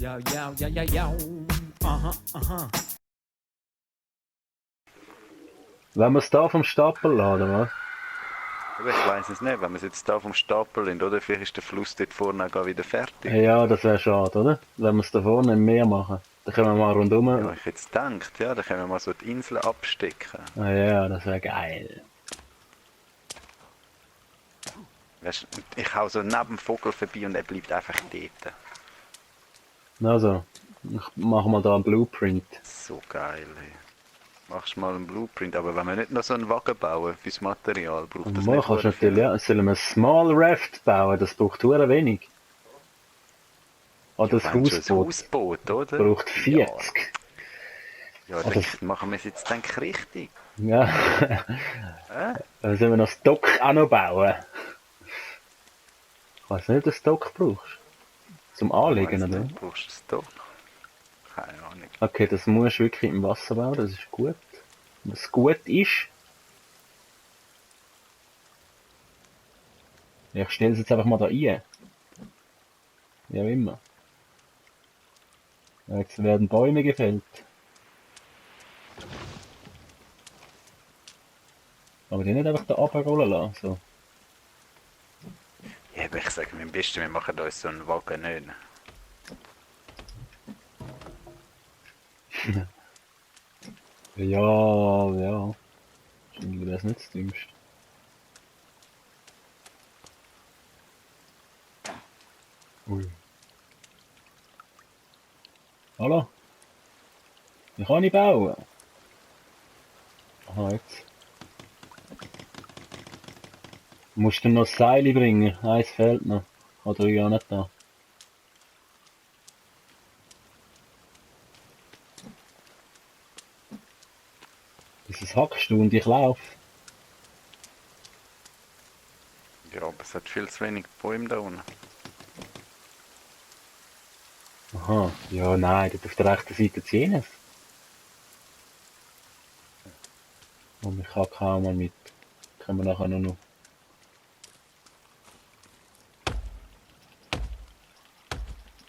Ja, ja, ja, ja, ja. Aha, aha. Wenn wir es da vom Stapel laden, was? Aber ich weiß es nicht, wenn wir es jetzt da vom Stapel sind, oder? Vielleicht ist der Fluss dort vorne auch wieder fertig. Ja, das wäre schade, oder? Wenn wir es da vorne im Meer machen. Dann können wir mal rundum. Ja, ich jetzt gedacht, ja, da können wir mal so die Insel abstecken. Ah ja, das wäre geil. Weißt, ich hau so neben dem Vogel vorbei und er bleibt einfach dort. Also, ich mache mal da einen Blueprint. So geil, ey. Machst mal einen Blueprint, aber wenn wir nicht noch so einen Wagen bauen fürs Material, braucht das Man nicht kannst verdammt viel. natürlich, ja, sollen wir ein Small Raft bauen, das braucht hure wenig. Oder das Wenn schon ein Hausboot Hausboot, oder? braucht 40. Ja, Oder dann machen wir es jetzt denk richtig. Ja, dann sollen wir noch das Dock auch noch bauen. Ich weiss nicht, ob du das Dock brauchst. Zum Anlegen, Weiss oder? nicht, brauchst du es doch? Keine Ahnung. Okay, das musst du wirklich im Wasser bauen, das ist gut. Was gut ist, ich stelle es jetzt einfach mal da ein. Ja, wie immer. Jetzt werden Bäume gefällt. Aber die nicht einfach da runterrollen lassen. So. Ja, aber ich sage am besten, wir machen uns so einen Wagen nicht. Ja, ja. Wahrscheinlich wäre es nicht das Dümmste. Ui. Hallo? Ich kann nicht bauen. Aha, jetzt. Musst du noch Seile bringen? Eins fehlt noch. Oder ja nicht da. Dieses hackst du und ich lauf. Ja, aber es hat viel zu wenig Bäume da unten. Aha, ja nein, dort auf der rechten Seite ziehen es. Und ich hacke auch mal mit. Können wir nachher noch.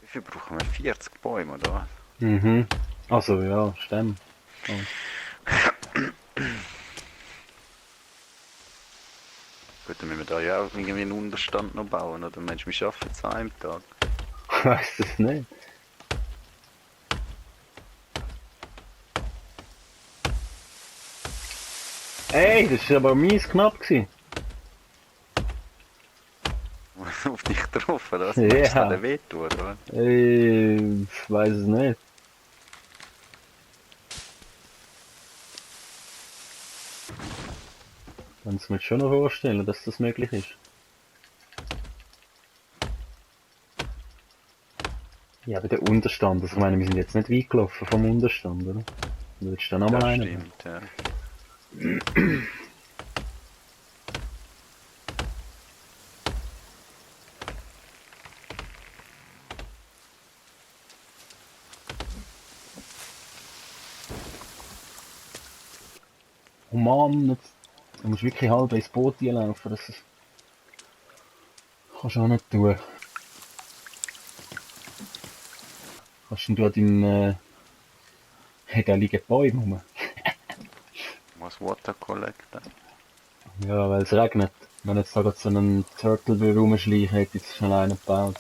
Wie viel brauchen wir? 40 Bäume, oder was? Mhm. Also ja, stimmt. Oh. Gut, dann müssen wir da ja auch irgendwie einen Unterstand noch bauen, oder? Mensch, wir schaffen es an einem Tag. Ich weiss das nicht. Ey, das war aber mies knapp gewesen. Auf dich drauf, oder was? Ja. Meinst du, das wehtun, oder? Ich weiß es nicht. Kannst du mir schon noch vorstellen, dass das möglich ist. Ja, aber der Unterstand, also ich meine, wir sind jetzt nicht weit gelaufen vom Unterstand, oder? Du willst dann nochmal Das einen. stimmt, ja. Oh Mann, jetzt, du musst wirklich halb ins Boot laufen, das kannst du auch nicht tun. Kannst du an deinem, hey, da liegen Bäume rum. Was Water collecten. Ja, weil es regnet. Wenn jetzt da gerade so einen Turtle rumschleichen, hätte ich es schon alleine gebaut.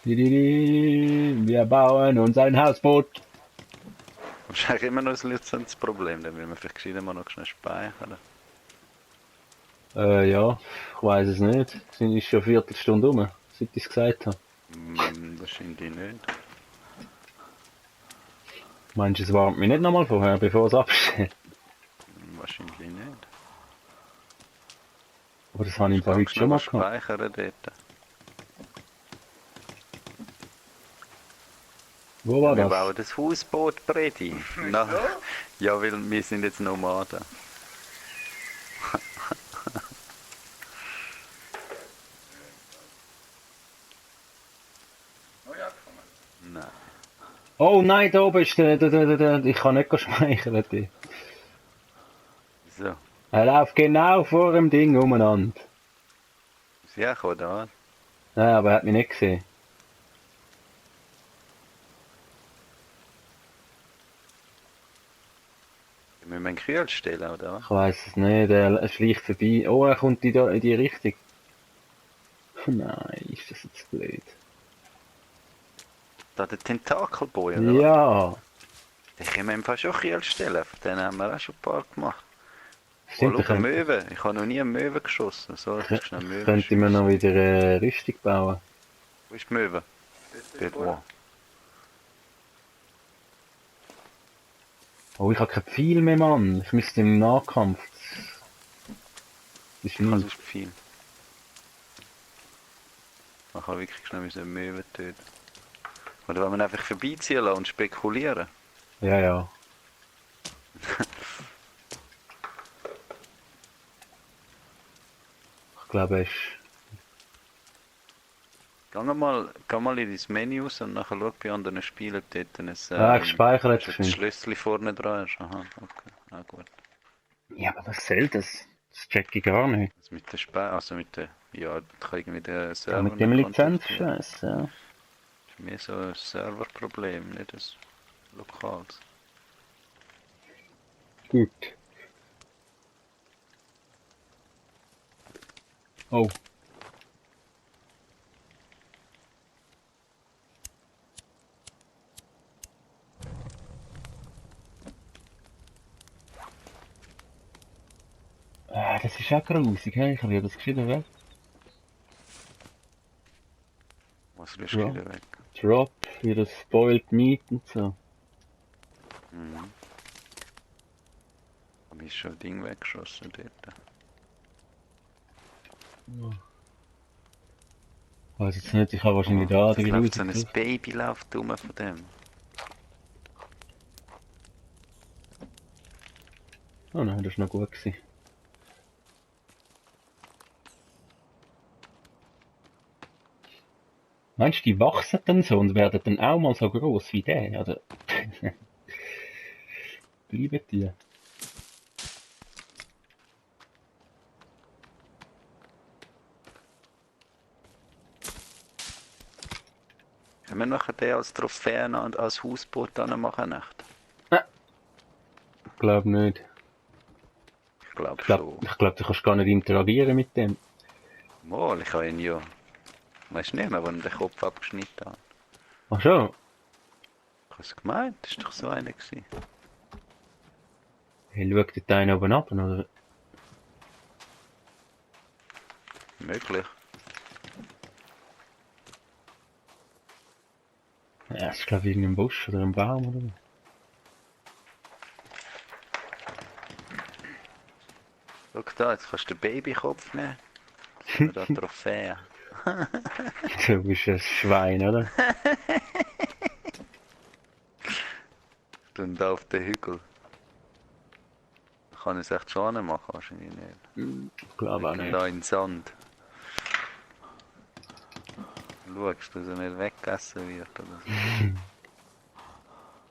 Wir bauen uns ein Hausboot. Wahrscheinlich immer noch ein Problem, dann will man vielleicht gescheiter mal noch schnell speichern. Ja, ich weiß es nicht. Es ist schon eine Viertelstunde rum, seit ich es gesagt habe. Wahrscheinlich nicht. Meinst du, es warnt mich nicht nochmal vorher, bevor es absteht? Wahrscheinlich nicht. Aber das habe ich im Fall heute Kannst du schon noch mal was gehabt. speichern dort? Wo war Wir das? bauen das Hausboot, Bredi. Na, ja, weil wir sind jetzt Nomaden. Nein. Oh nein, da oben ist ich kann nicht speichern. Die. So. Er läuft genau vor dem Ding umeinander. Ist ja auch da. Nein, aber er hat mich nicht gesehen. Müssen wir einen Kühl stellen, oder was? Ich weiss es nicht, er schleicht vorbei. Oh, er kommt in die Richtung. Nein, ist das jetzt blöd. Da der Tentakelboy, oder was? Ja, Ich kann mir einfach schon Kühl stellen. Von denen haben wir auch schon ein paar gemacht. Oh, stimmt, schau, er eine könnte, Möwe. Ich habe noch nie eine Möwe geschossen. So, ich schnell Möwe könnte man noch wieder Rüstung bauen. Wo ist die Möwe? Dort wo? Oh, ich habe kein Pfeil mehr, Mann. Ich müsste im Nahkampf. Das ist Ich habe nicht. sonst viel. Man kann wirklich schnell eine Möwe töten. Oder wenn man einfach vorbeiziehen lassen und spekulieren. Ja, ja. Ich glaube, er ist. Geh mal in dein Menü raus und nachher schau bei anderen Spielen, ob dort Gespeichert. das Schlüssel vorne dran ist. Aha, okay. Ah, gut. Ja, aber was soll das? Das check ich gar nicht. Also mit der also mit der, ja, da kann irgendwie der Ja, Server mit dem nicht kontaktieren. Lizenzscheiß, ja. Das ist mehr so ein Serverproblem, nicht ein lokales. Gut. Oh. Das ist auch grusig, hey? Ich habe das geschieden weg. Was rührst Ja. du wieder weg? Drop, wieder Spoiled Meat und so. Mhm. Hab ich schon ein Ding weggeschossen dort. Ich weiß jetzt nicht, ich habe wahrscheinlich da Das die läuft so Grusig. ein Baby läuft rum von dem. Oh nein, das war noch gut gewesen. Meinst du, die wachsen dann so und werden dann auch mal so groß wie der? Oder? Bleiben die? Können wir nachher den als Trophäe und als Hausboot dann machen? Nicht? Ich glaube nicht. Ich glaube Ich schon. glaube, du kannst gar nicht interagieren mit dem. Mal, ich habe ihn ja. Weißt du nicht mehr, wo ich den Kopf abgeschnitten habe? Ach schon? Ich habe es gemeint, das war doch so einer gewesen. Hey, schaut dort einer oben ab, oder? Möglich. Ja, das ist glaube ich irgendein Busch oder ein Baum oder so. Schau da, jetzt kannst du den Babykopf nehmen. Jetzt haben wir da Trophäe. Du bist ein Schwein, oder? Und da auf den Hügel. Kann ich es echt schon machen, wahrscheinlich nicht. Ich glaube auch Wegen nicht. da in den Sand. Schaust, dass er nicht weggegessen wird oder so.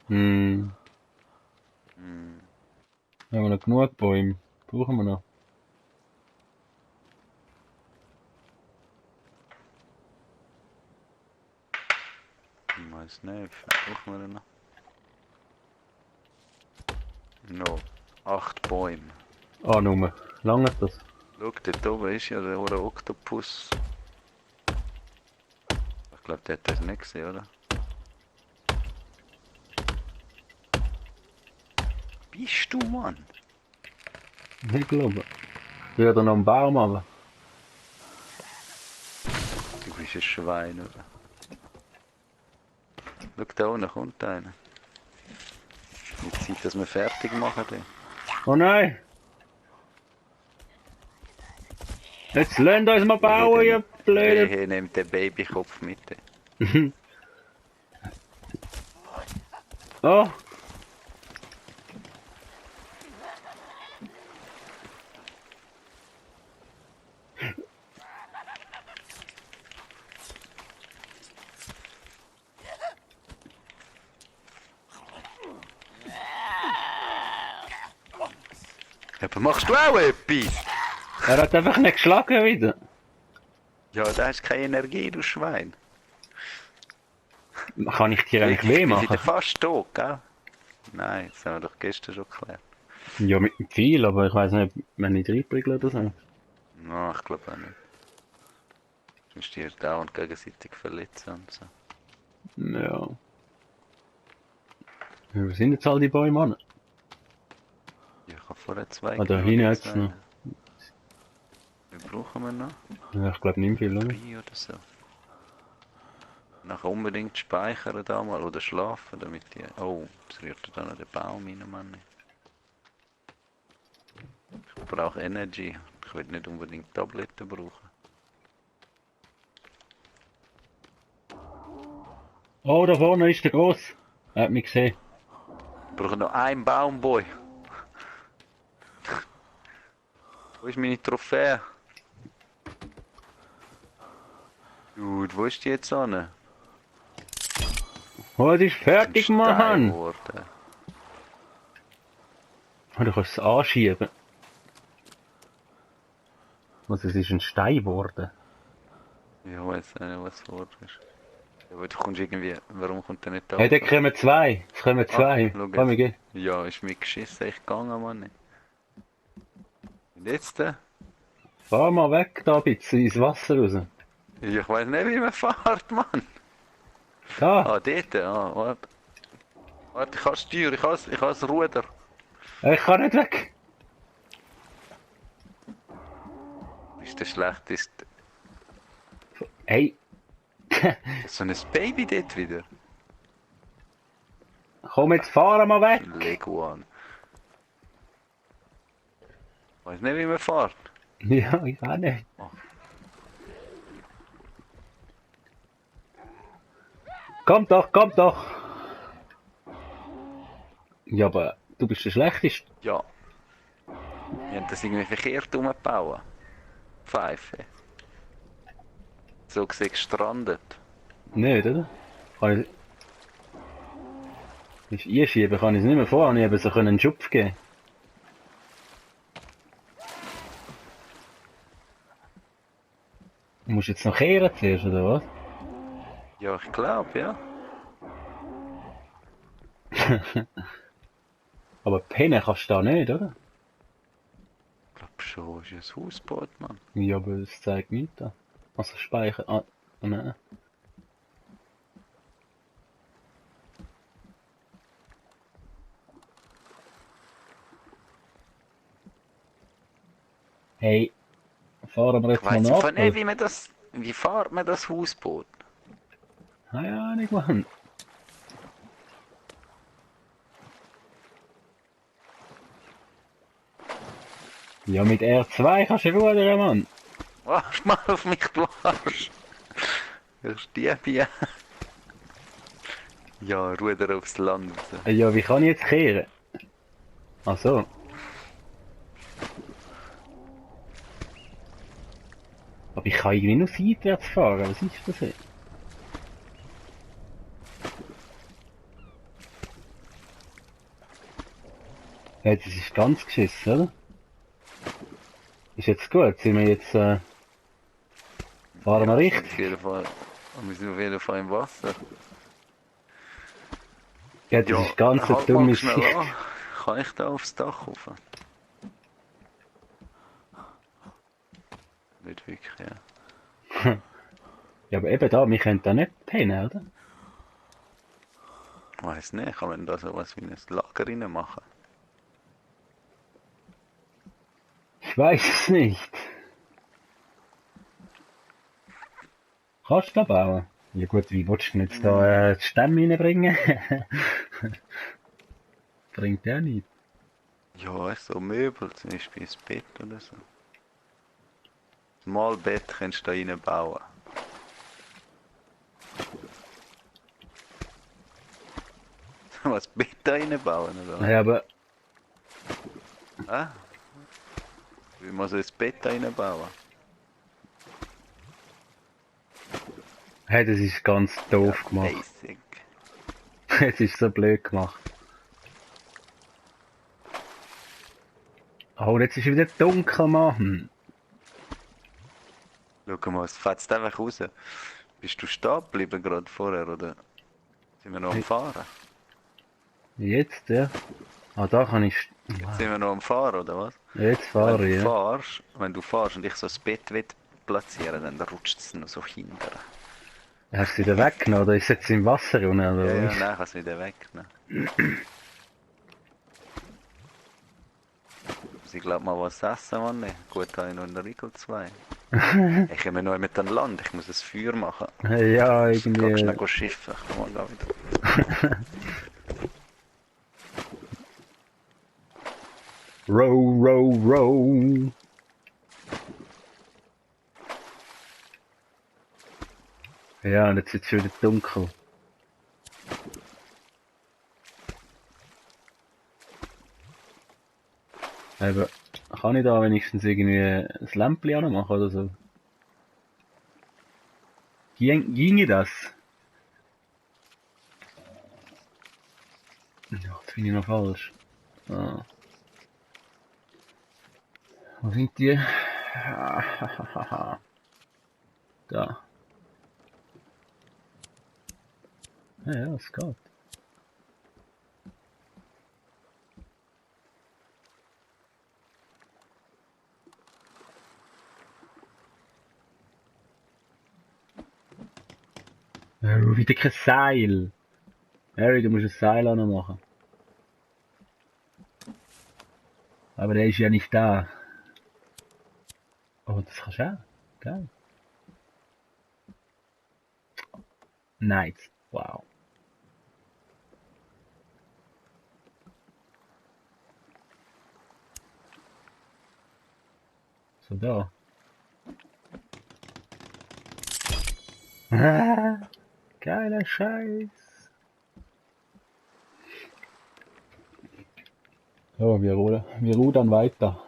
Hm. Hm. Haben wir noch genug Bäume? Brauchen wir noch? Ich weiß nicht, wie brauchen wir denn noch? No, 8 Bäume. Ah, nur. Lange das? Schau, dort oben ist ja der Oktopus. Ich glaube, der hat das nicht gesehen, oder? Bist du, Mann? Ich glaube. Würde noch einen Baum haben. Du bist ein Schwein, oder? Schau, da unten kommt einer. Mit Zeit, dass wir fertig machen. Den. Oh nein! Jetzt lasst uns mal bauen, ihr blöde... Hey, nehmt den Babykopf mit. Oh! Ja, Machst du auch etwas? Er hat einfach nicht geschlagen wieder. Ja, da hast keine Energie, du Schwein. Kann ich dir eigentlich weh Ich bin machen? wieder fast tot, gell? Nein, das haben wir doch gestern schon geklärt. Ja, mit dem Pfeil, aber ich weiß nicht, wenn ich reinprügle oder so. No, ich glaube auch nicht. Sonst die dauernd gegenseitig verletzen und so. Ja. Wo sind jetzt all die Bäume an? Ja, ich habe vorher zwei. Ah, da geschaut, hinten jetzt hat's noch. einen. Wie brauchen wir noch? Ja, ich glaube nicht viel, oder? 3 oder so. Nachher unbedingt speichern da mal oder schlafen, damit die... Oh, es rührt da noch den Baum rein, Mann. Ich brauche Energy. Ich will nicht unbedingt Tabletten brauchen. Oh, da vorne ist der Gross. Er hat mich gesehen. Ich brauche noch einen Baumboy. Wo ist meine Trophäe? Dude, wo ist die jetzt an? Oh, das ist fertig, Mann! Oh, Du kannst es anschieben. Was, es ist ein Stein geworden. ich weiß nicht, was vor ist. Ja, aber du kommst irgendwie... Warum kommt der nicht da? Hey, da kommen zwei. Es kommen zwei. schau Komm, jetzt. wir gehen. Ja, ist mir geschissen, ich gegangen, Mann. Und jetzt? Ja, Fahr mal weg da ein bisschen ins Wasser raus. ich weiß nicht, wie man fährt, Mann. Da! Ah, dort, warte. Warte, ich habe das Steuer, ich habe das Ruder. Ich kann nicht weg! Ist der schlechteste... Hey! So ein Baby dort wieder. Komm, jetzt fahren wir weg! Leguan. Ich weiß nicht, wie man fährt. Ja, ich auch nicht. Komm doch, komm doch! Ja, aber du bist der Schlechteste. Ja. Wir haben das irgendwie verkehrt umgebaut. Pfeife. So gesehen gestrandet. Nicht, oder? Kann ich... einschieben kann ich es nicht mehr fahren, ich habe so einen Schupf geben. Du musst jetzt noch kehren zuerst, oder was? Ja, ich glaube, ja. Aber pennen kannst du da nicht, oder? Ich glaube schon, ist ein Hausboot, Mann. Ja, aber es zeigt nicht da. Also speichern. Ah, nein. Hey, fahren wir Ich jetzt mal weiß nach? einfach nicht, wie man das... Wie fährt man das Hausboot? Keine Ahnung, Mann. Ja, mit R2 kannst du rudern, Mann. Warte mal auf mich, du Arsch. Ich stiebe ja. Ja, Ruder aufs Land. Ja, wie kann ich jetzt kehren? Ach so. Aber ich kann irgendwie nur seitwärts fahren, was ist das jetzt? Ja, das ist ganz geschissen, oder? Ist jetzt gut, sind wir jetzt, fahren wir richtig? Auf jeden Fall. Wir sind auf jeden Fall im Wasser. Ja, das ist ganz eine halt mal dumme schnell Sicht. an. Kann ich da aufs Dach rauf? Nicht wirklich, ja. Ja, aber eben da, wir können da nicht pennen, oder? Ich weiss nicht, kann man da sowas wie ein Lager rein machen? Ich weiß es nicht. Kannst du da bauen? Ja gut, wie willst du denn jetzt da die Stämme reinbringen? Bringt ja nicht. Ja, so Möbel, zum Beispiel ein Bett oder so. Ein Malbett kannst du da rein bauen. Was Bett da rein bauen, oder? Ja, aber Hä? Wie man so ein Bett da rein bauen? hey, das ist ganz doof gemacht. Basic. Es ist so blöd gemacht. Oh, jetzt ist es wieder dunkel, Mann. Schau mal, es fetzt einfach raus. Bist du stehen geblieben gerade vorher, oder sind wir noch am Fahren? Jetzt, ja. Ah, da kann ich... Jetzt sind wir noch am Fahren, oder was? Jetzt Ja, fahre ich, ja. Wenn du fahrst und ich so das Bett will platzieren, dann rutscht es noch so hinter. Hast du wieder weggenommen oder ist jetzt im Wasser unten, Ja, oder ja, was? nein, ich kann es wieder wegnehmen. Muss ich glaube mal was essen, Mann. Gut, habe ich noch einen Riegel 2. Ich komme noch mit an Land, ich muss ein Feuer machen. Ja, Ich muss irgendwie... schnell schiffen, ich komme mal wieder. Row, row, row. Ja, und jetzt wird es wieder dunkel. Aber kann ich da wenigstens irgendwie ein Lämpchen anmachen oder so? Ginge das? Ja, das finde ich noch falsch. Ah. Wo sind die? Da. Ja, ja, es geht. Oh, wieder kein Seil. Harry, du musst ein Seil anmachen. Aber der ist ja nicht da. Oh, das kannst du auch. Geil. Nice. Wow. So, da. Ah, geiler Scheiß. So, wir rudern weiter.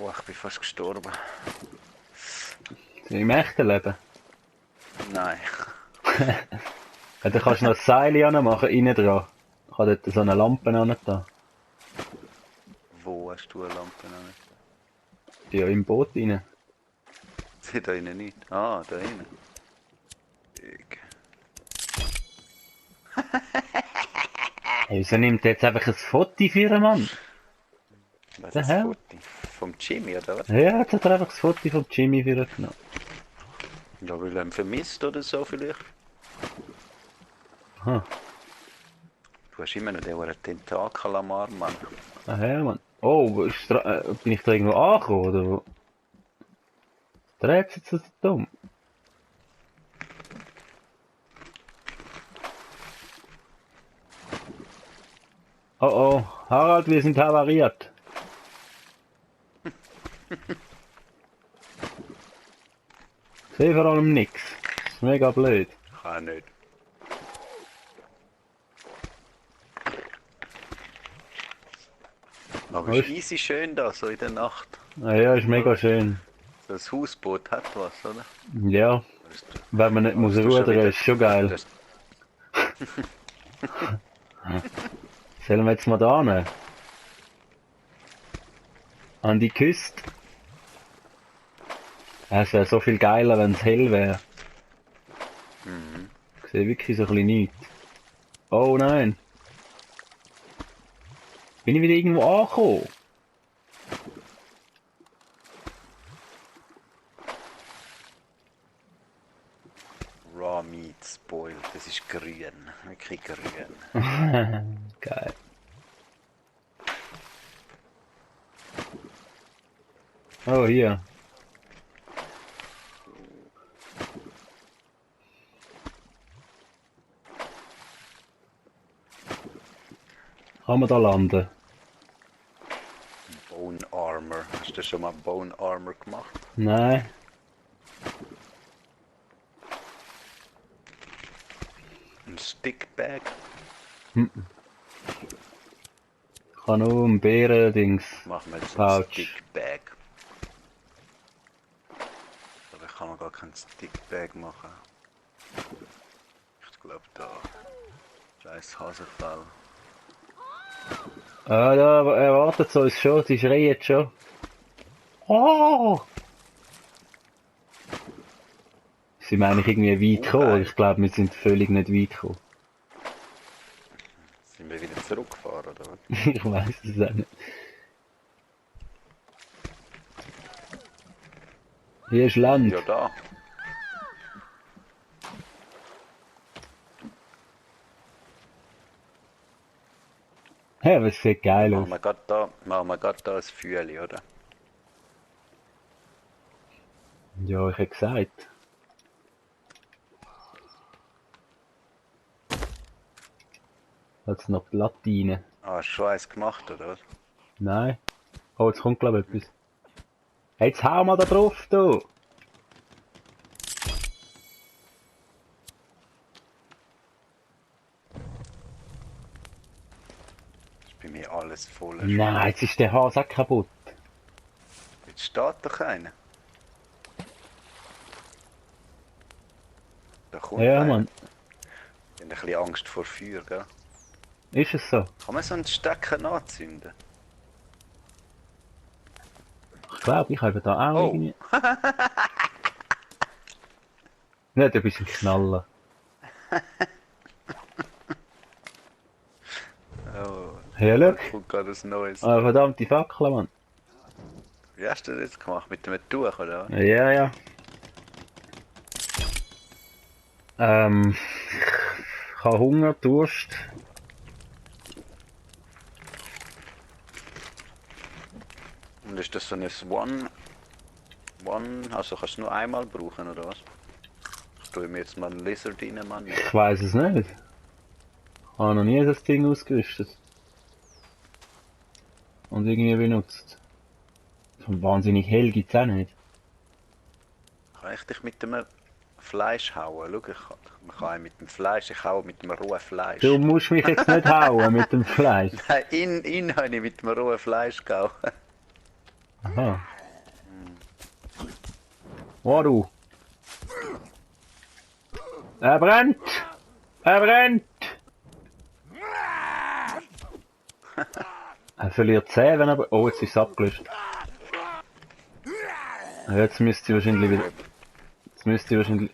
Oh, ich bin fast gestorben. Im echten Leben. Nein. Ja, dann kannst du noch ein Seil anmachen, innen dran. Ich habe dort so eine Lampe an da. Wo hast du eine Lampe noch nicht? Ja, im Boot rein. Da innen nicht. Ah, da innen. Ich. Hey, wieso nimmt der jetzt einfach ein Foto für einen Mann? Was Der ist das Hell? Foto? Vom Jimmy, oder was? Ja, jetzt hat er einfach das Foto von Jimmy für ihn genommen. Ja, weil er ihn vermisst oder so vielleicht. Aha. Du hast immer noch den Tentakel am Arm, Mann. Ah, ja, Mann. Oh, bin ich da irgendwo angekommen, oder wo? Dreht sich jetzt so dumm? Oh oh, Harald, wir sind havariert. Ich sehe vor allem nix. Das ist mega blöd. Kann nicht. Aber es ist easy schön da, so in der Nacht. Ah, ja, ist mega schön. Das Hausboot hat was, oder? Ja, wenn man nicht muss Hast du schon rudern, wieder- ist schon geil. Das- Sollen wir jetzt mal da hin? An die Küste? Es wäre so viel geiler, wenn es hell wäre. Ich sehe wirklich so ein bisschen nichts. Oh nein. Bin ich wieder irgendwo angekommen? Raw Meat Spoiled, das ist grün. Wirklich grün. Geil. Oh, hier. Kann man da landen? Bone Armor. Hast du schon mal Bone Armor gemacht? Nein. Ein Stickbag? Ich kann nur ein Bären-Dings. Machen wir jetzt Pouch. ein Stickbag. Aber ich kann einen Stickbag machen. Ich glaube da. Scheiß Hasenfell. Ah, da erwartet uns schon, sie schreien schon. Oh! Sie meinen irgendwie weit gekommen, ich glaube, wir sind völlig nicht weit gekommen. Sind wir wieder zurückgefahren, oder was? Ich weiß es auch nicht. Hier ist Land. Ja, da. Ja, aber es sieht geil aus. Machen wir grad da ein Feuerli, oder? Ja, ich hätte gesagt. Jetzt noch die Latine. Ah, hast du schon eins gemacht, oder was? Nein. Oh, jetzt kommt glaube ich etwas. Jetzt hau mal da drauf, du! Ist bei mir alles voll. Nein, jetzt ist der Hase auch kaputt. Jetzt steht doch einer. Da kommt Ja, einer. Mann. Ich habe ein bisschen Angst vor Feuer, gell? Ist es so? Kann man so einen Stecker anzünden? Ich glaube, ich habe da auch Oh. irgendwie... Ja, du bist ein Knaller. Oh, Ja, schau. kommt gerade ein neues. Ah, verdammte Fackel, Mann. Wie hast du das jetzt gemacht? Mit dem Tuch, oder was? Ja, ja. Ich habe Hunger, Durst. Und ist das so ein also kannst du nur einmal brauchen, oder was? Ich tue mir jetzt mal einen Lizard rein, Mann. Ich weiß es nicht. Ich habe noch nie das Ding ausgerüstet. Und irgendwie benutzt. Von wahnsinnig hell gibt's auch nicht. Kann ich dich mit dem Fleisch hauen? Schau, man kann mit dem Fleisch, ich haue mit dem rohen Fleisch. Du musst mich jetzt nicht hauen mit dem Fleisch. Nein, ihn habe ich mit dem rohen Fleisch gehauen. Aha. Oh du. Er brennt! Er brennt! Er verliert 10, wenn er... Oh, jetzt ist es abgelöscht. Jetzt müsste ich wahrscheinlich wieder... Jetzt müsste ich wahrscheinlich...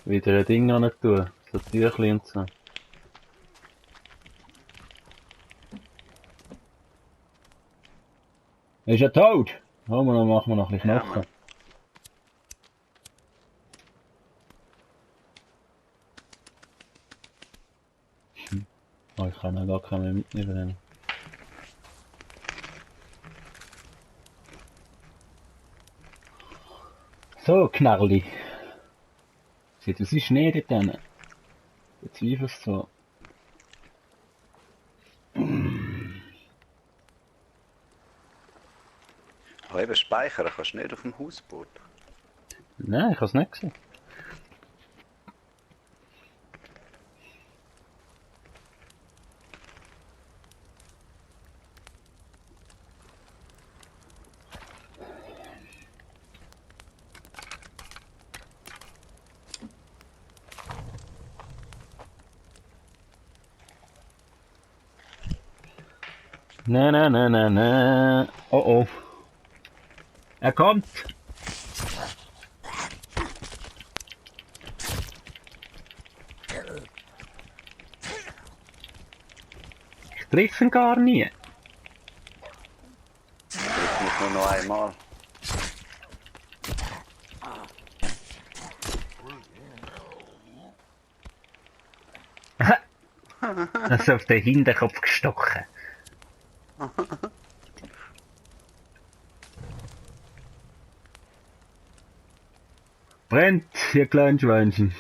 wieder ein Ding an tun. So Tüchli und so. Ist er tot? Oh, dann machen wir noch ein bisschen Ja, Knochen. Mann. Oh, ich kann ja gar keinen mehr mitnehmen. So, Knarli. Sieht aus wie Schnee dort hinten. Bezweifelst du? Aber eben speichern kannst du nicht auf dem Hausboot. Nein, ich habe es nicht gesehen. Nein, nein, nein, nein, nein. Oh oh. Er kommt. Ich treffe ihn gar nie. Ich muss nur noch einmal. Das ist auf den Hinterkopf gestochen. Brennt, ihr kleinen Schweinchen.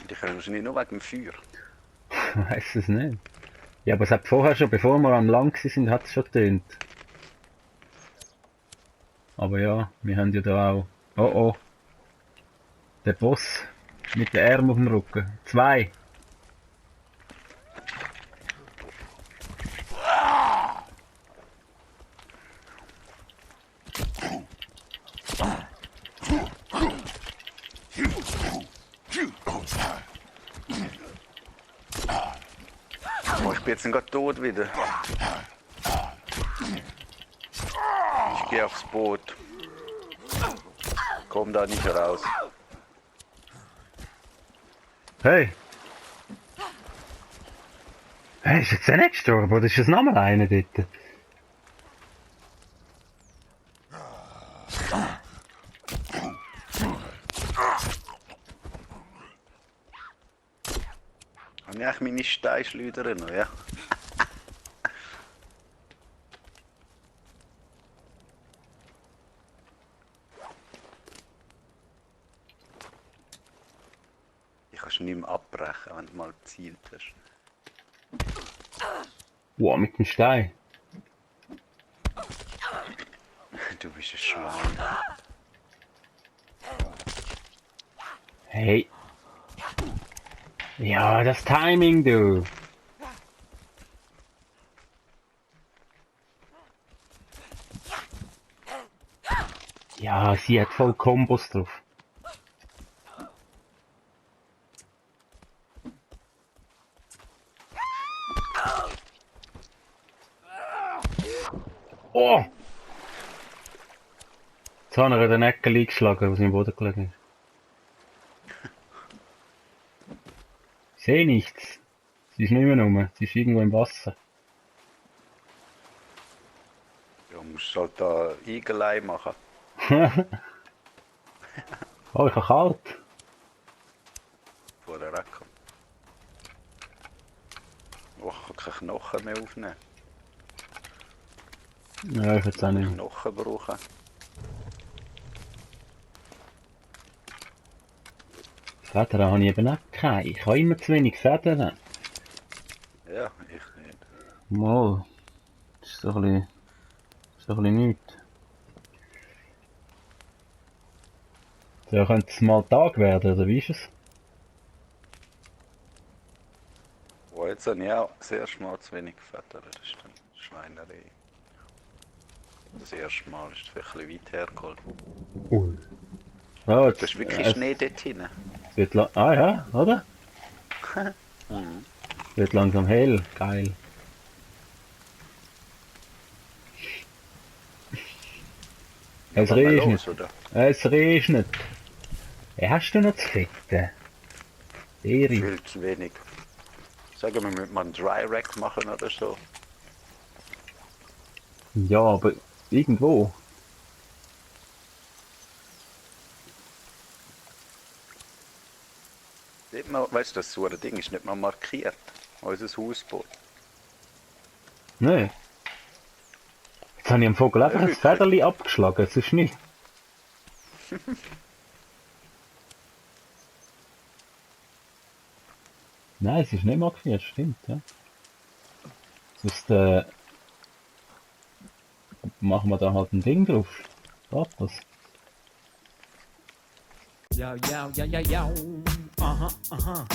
Die können wahrscheinlich nur wegen dem Feuer. Ich weiß es nicht. Ja, aber es hat vorher schon, bevor wir am Land sind, hat es schon getönt. Aber ja, wir haben ja da auch... Oh oh. Der Boss. Mit den Armen auf dem Rücken. 2. Oh, ich bin jetzt gerade tot wieder. Ich gehe aufs Boot. Komm da nicht raus. Hey! Hey, ist jetzt der nicht gestorben? Oder ist es nochmal einer dort? Habe ich eigentlich meine Steinschleuder noch, ja? Ich kannst nicht mehr abbrechen, wenn du mal gezielt hast. Wow, mit dem Stein. Du bist ein Schwein. Hey. Ja, das Timing, du. Ja, sie hat voll Kombos drauf. Oh! Jetzt hat er den Ecke eingeschlagen, was im Boden gelegen ist. Ich sehe nichts. Sie ist nicht mehr rum. Sie ist irgendwo im Wasser. Ja, musst halt da Igelei machen. Oh, ich habe kalt. Vor der Ecke. Oh, ich kann keine Knochen mehr aufnehmen. Ja, ich jetzt auch nicht. Knochen brauchen. Federn habe ich eben auch keine. Ich habe immer zu wenig Federn. Ja, ich nicht. Mal. Das ist so ein bisschen nichts. So, könnte es mal Tag werden, oder wie ist es? Oh, jetzt habe ich auch das erste Mal zu wenig Federn. Das ist dann Schweinerei. Das erste Mal ist vielleicht ein bisschen weit hergeholt. Ui. Oh, jetzt, Das ist wirklich Schnee dort hinten. es wird ah ja, oder? Es wird langsam hell. Geil. Es Wollen wir regnet. los, oder? Es regnet. Hast du noch zu fetten? Eri. Viel zu wenig. Sagen wir, müssen mal einen Dry Rack machen oder so. Ja, aber irgendwo. Nicht mal, weißt du, das so ein Ding ist nicht mal markiert. Unser Hausboot. Nein. Jetzt habe ich am Vogel einfach ein Federli abgeschlagen, es ist nicht. Nein, es ist nicht markiert, stimmt, ja. Sonst machen wir da halt ein Ding drauf. Geht das? Yo, yo, yo, yo, yo. Uh-huh, uh-huh.